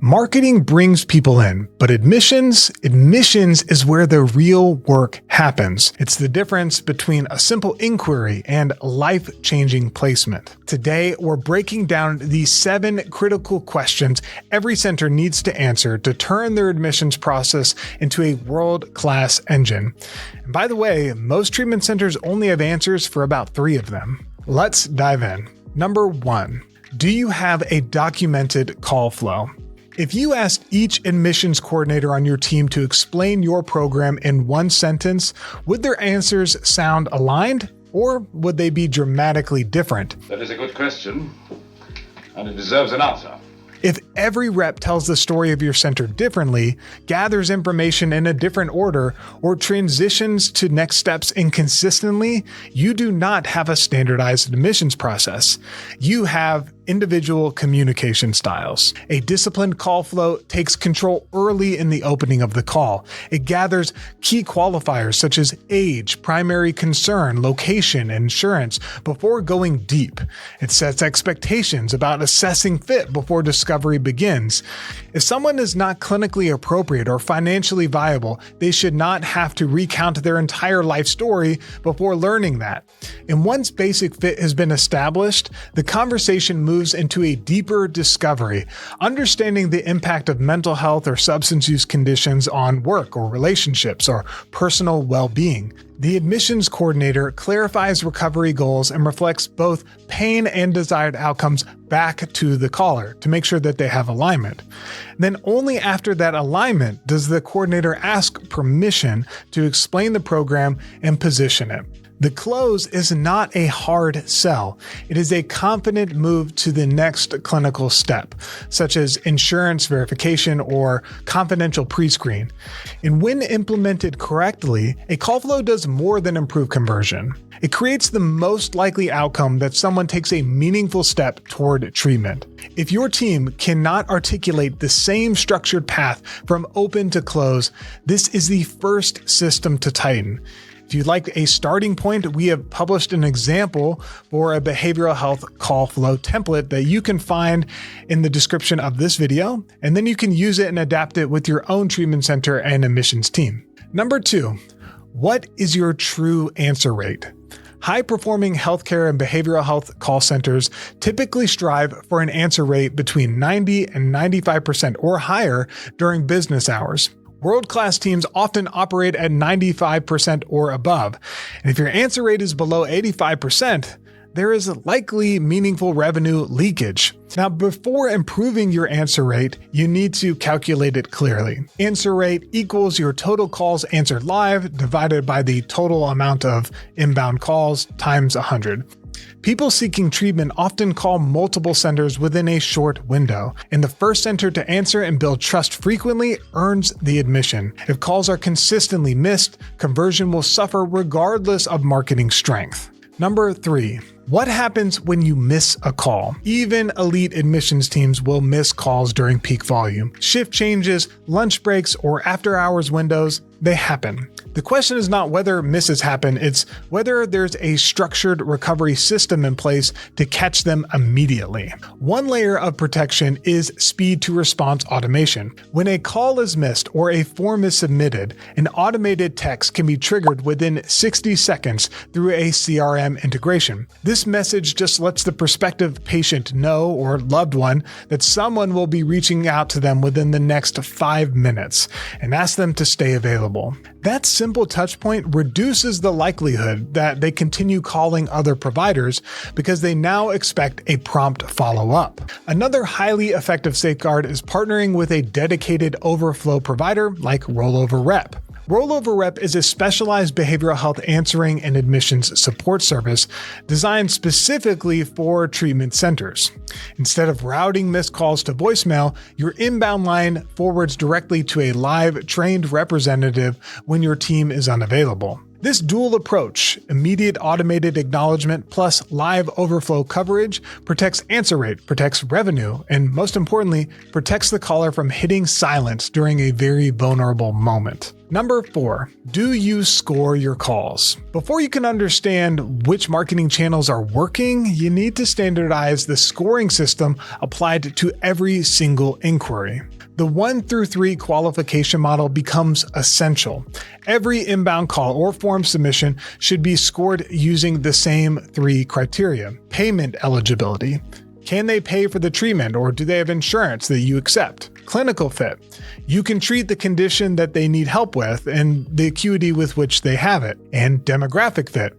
Marketing brings people in, but admissions is where the real work happens. It's the difference between a simple inquiry and life-changing placement. Today, we're breaking down the 7 critical questions every center needs to answer to turn their admissions process into a world-class engine. And by the way, most treatment centers only have answers for about 3 of them. Let's dive in. Number 1, do you have a documented call flow? If you asked each admissions coordinator on your team to explain your program in one sentence, would their answers sound aligned or would they be dramatically different? That is a good question, and it deserves an answer. If every rep tells the story of your center differently, gathers information in a different order, or transitions to next steps inconsistently, you do not have a standardized admissions process. You have individual communication styles. A disciplined call flow takes control early in the opening of the call. It gathers key qualifiers such as age, primary concern, location, insurance before going deep. It sets expectations about assessing fit before discovery begins. If someone is not clinically appropriate or financially viable, they should not have to recount their entire life story before learning that. And once basic fit has been established, the conversation moves into a deeper discovery, understanding the impact of mental health or substance use conditions on work or relationships or personal well-being. The admissions coordinator clarifies recovery goals and reflects both pain and desired outcomes back to the caller to make sure that they have alignment. Then only after that alignment does the coordinator ask permission to explain the program and position it. The close is not a hard sell. It is a confident move to the next clinical step, such as insurance verification or confidential pre-screen. And when implemented correctly, a call flow does more than improve conversion. It creates the most likely outcome that someone takes a meaningful step toward treatment. If your team cannot articulate the same structured path from open to close, this is the first system to tighten. If you'd like a starting point, we have published an example for a behavioral health call flow template that you can find in the description of this video, and then you can use it and adapt it with your own treatment center and admissions team. Number 2, what is your true answer rate? High-performing healthcare and behavioral health call centers typically strive for an answer rate between 90 and 95% or higher during business hours. World-class teams often operate at 95% or above. And if your answer rate is below 85%, there is likely meaningful revenue leakage. Now, before improving your answer rate, you need to calculate it clearly. Answer rate equals your total calls answered live divided by the total amount of inbound calls times 100. People seeking treatment often call multiple centers within a short window, and the first center to answer and build trust frequently earns the admission. If calls are consistently missed, conversion will suffer regardless of marketing strength. Number 3, what happens when you miss a call? Even elite admissions teams will miss calls during peak volume. Shift changes, lunch breaks, or after-hours windows, they happen. The question is not whether misses happen, it's whether there's a structured recovery system in place to catch them immediately. One layer of protection is speed to response automation. When a call is missed or a form is submitted, an automated text can be triggered within 60 seconds through a CRM integration. This message just lets the prospective patient know or loved one that someone will be reaching out to them within the next 5 minutes and ask them to stay available. That simple touchpoint reduces the likelihood that they continue calling other providers because they now expect a prompt follow-up. Another highly effective safeguard is partnering with a dedicated overflow provider like Rollover Rep. Rollover Rep is a specialized behavioral health answering and admissions support service designed specifically for treatment centers. Instead of routing missed calls to voicemail, your inbound line forwards directly to a live, trained representative when your team is unavailable. This dual approach, immediate automated acknowledgement plus live overflow coverage, protects answer rate, protects revenue, and most importantly, protects the caller from hitting silence during a very vulnerable moment. Number 4, do you score your calls? Before you can understand which marketing channels are working, you need to standardize the scoring system applied to every single inquiry. The 1 through 3 qualification model becomes essential. Every inbound call or form submission should be scored using the same 3 criteria. Payment eligibility. Can they pay for the treatment, or do they have insurance that you accept? Clinical fit. You can treat the condition that they need help with and the acuity with which they have it. And demographic fit.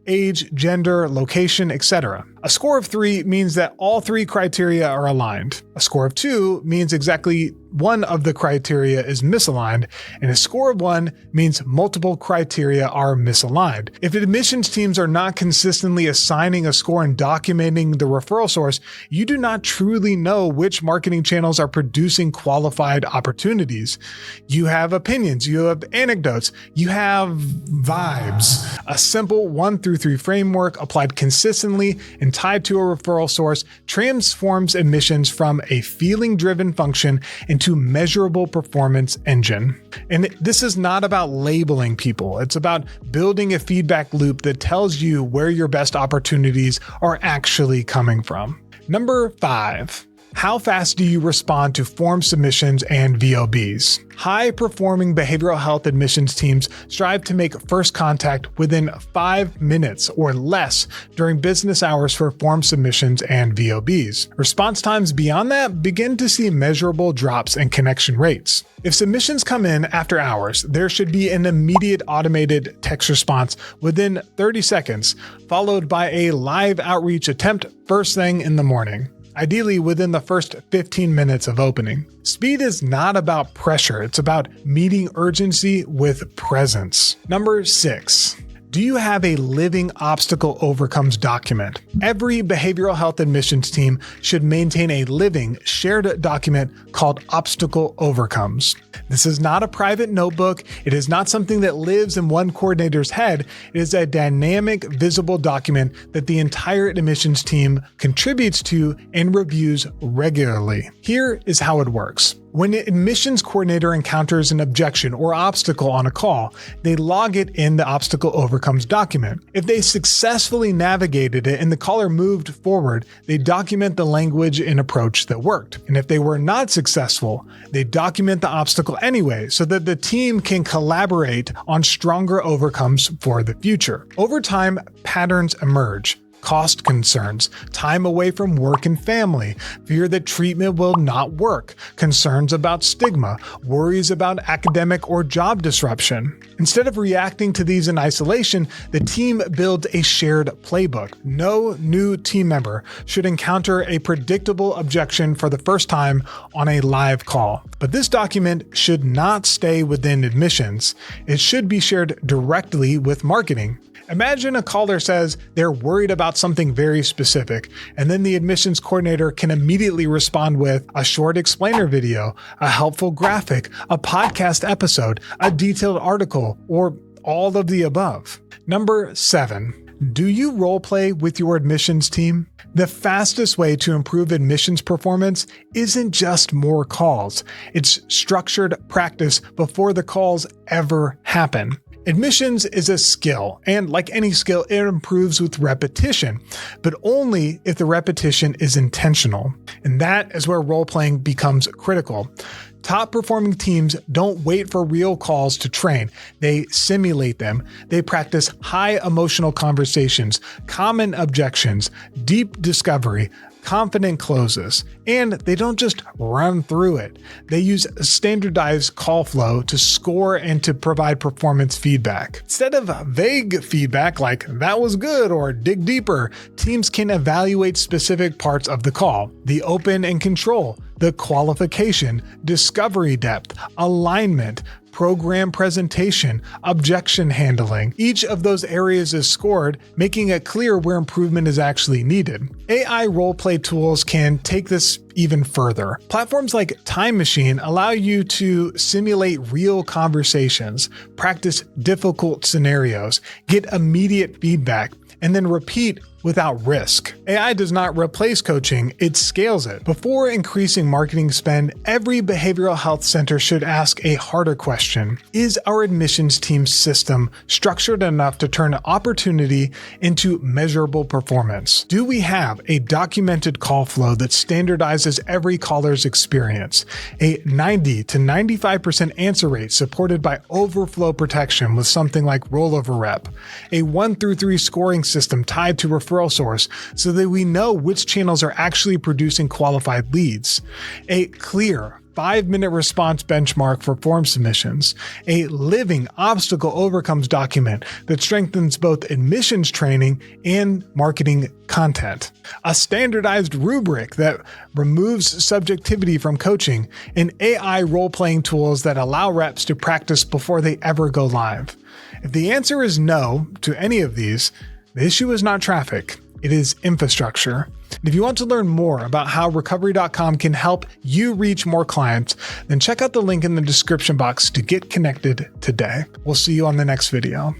Age, gender, location, etc. A score of 3 means that all 3 criteria are aligned. A score of 2 means exactly one of the criteria is misaligned, and a score of 1 means multiple criteria are misaligned. If admissions teams are not consistently assigning a score and documenting the referral source, you do not truly know which marketing channels are producing qualified opportunities. You have opinions, you have anecdotes, you have vibes. A simple 1 through 3 framework applied consistently and tied to a referral source transforms admissions from a feeling-driven function into measurable performance engine. And this is not about labeling people. It's about building a feedback loop that tells you where your best opportunities are actually coming from. Number 5. How fast do you respond to form submissions and VOBs? High-performing behavioral health admissions teams strive to make first contact within 5 minutes or less during business hours for form submissions and VOBs. Response times beyond that begin to see measurable drops in connection rates. If submissions come in after hours, there should be an immediate automated text response within 30 seconds, followed by a live outreach attempt first thing in the morning, ideally within the first 15 minutes of opening. Speed is not about pressure, it's about meeting urgency with presence. Number 6. Do you have a living obstacle overcomes document? Every behavioral health admissions team should maintain a living, shared document called obstacle overcomes. This is not a private notebook. It is not something that lives in one coordinator's head. It is a dynamic, visible document that the entire admissions team contributes to and reviews regularly. Here is how it works. When an admissions coordinator encounters an objection or obstacle on a call, they log it in the obstacle overcomes document. If they successfully navigated it and the caller moved forward, they document the language and approach that worked. And if they were not successful, they document the obstacle anyway so that the team can collaborate on stronger overcomes for the future. Over time, patterns emerge. Cost concerns, time away from work and family, fear that treatment will not work, concerns about stigma, worries about academic or job disruption. Instead of reacting to these in isolation, the team builds a shared playbook. No new team member should encounter a predictable objection for the first time on a live call. But this document should not stay within admissions. It should be shared directly with marketing. Imagine a caller says they're worried about something very specific, and then the admissions coordinator can immediately respond with a short explainer video, a helpful graphic, a podcast episode, a detailed article, or all of the above. Number 7. Do you role play with your admissions team? The fastest way to improve admissions performance isn't just more calls. It's structured practice before the calls ever happen. Admissions is a skill, and like any skill, it improves with repetition, but only if the repetition is intentional. And that is where role-playing becomes critical. Top performing teams don't wait for real calls to train. They simulate them. They practice high emotional conversations, common objections, deep discovery, confident closes, and they don't just run through it. They use a standardized call flow to score and to provide performance feedback. Instead of vague feedback like "that was good" or "dig deeper," teams can evaluate specific parts of the call. The open and control. the qualification, discovery depth, alignment, program presentation, objection handling. Each of those areas is scored, making it clear where improvement is actually needed. AI roleplay tools can take this even further. Platforms like Time Machine allow you to simulate real conversations, practice difficult scenarios, get immediate feedback, and then repeat without risk. AI does not replace coaching, it scales it. Before increasing marketing spend, every behavioral health center should ask a harder question. Is our admissions team's system structured enough to turn opportunity into measurable performance? Do we have a documented call flow that standardizes every caller's experience? A 90 to 95% answer rate supported by overflow protection with something like rollover rep? A 1 through 3 scoring system tied to referral source so that we know which channels are actually producing qualified leads, a clear 5-minute response benchmark for form submissions, a living obstacle overcomes document that strengthens both admissions training and marketing content, a standardized rubric that removes subjectivity from coaching, and AI role-playing tools that allow reps to practice before they ever go live. If the answer is no to any of these, the issue is not traffic, it is infrastructure. And if you want to learn more about how Recovery.com can help you reach more clients, then check out the link in the description box to get connected today. We'll see you on the next video.